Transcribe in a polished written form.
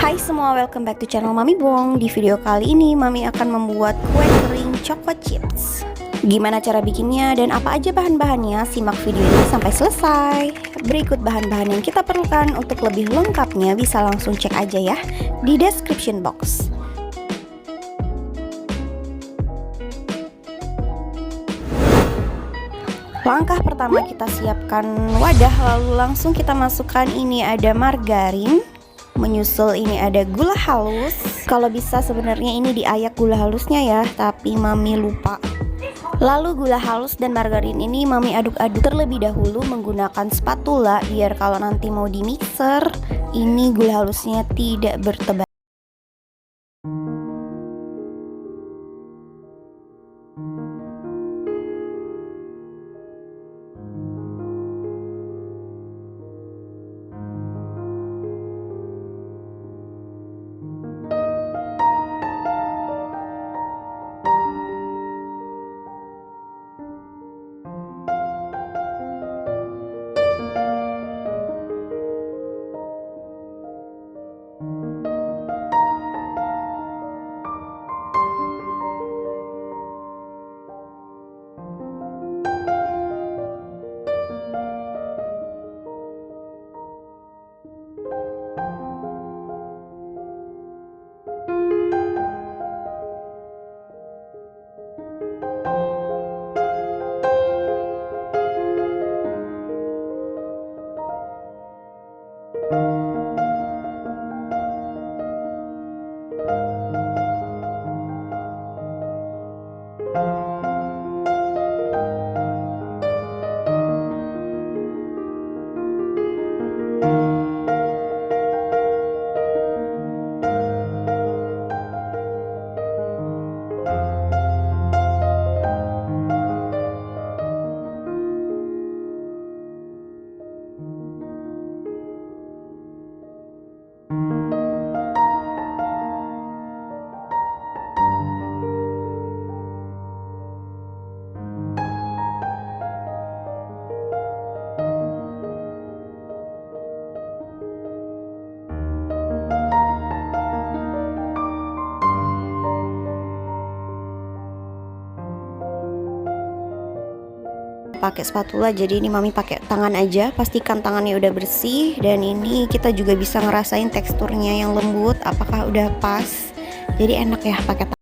Hai semua, welcome back to channel Mami Bong. Di video kali ini Mami akan membuat kue kering choco chips. Gimana cara bikinnya dan apa aja bahan-bahannya? Simak video ini sampai selesai. Berikut bahan-bahan yang kita perlukan. Untuk lebih lengkapnya bisa langsung cek aja ya di description box. Langkah pertama, kita siapkan wadah, lalu langsung kita masukkan ini ada margarin. Menyusul ini ada gula halus. Kalau bisa sebenarnya ini diayak gula halusnya ya, tapi Mami lupa. Lalu gula halus dan margarin ini Mami aduk-aduk terlebih dahulu menggunakan spatula, biar kalau nanti mau di mixer ini gula halusnya tidak bertebaran. Pakai spatula, jadi ini Mami pakai tangan aja. Pastikan tangannya udah bersih, dan ini kita juga bisa ngerasain teksturnya yang lembut, apakah udah pas. Jadi enak ya pakai tangan.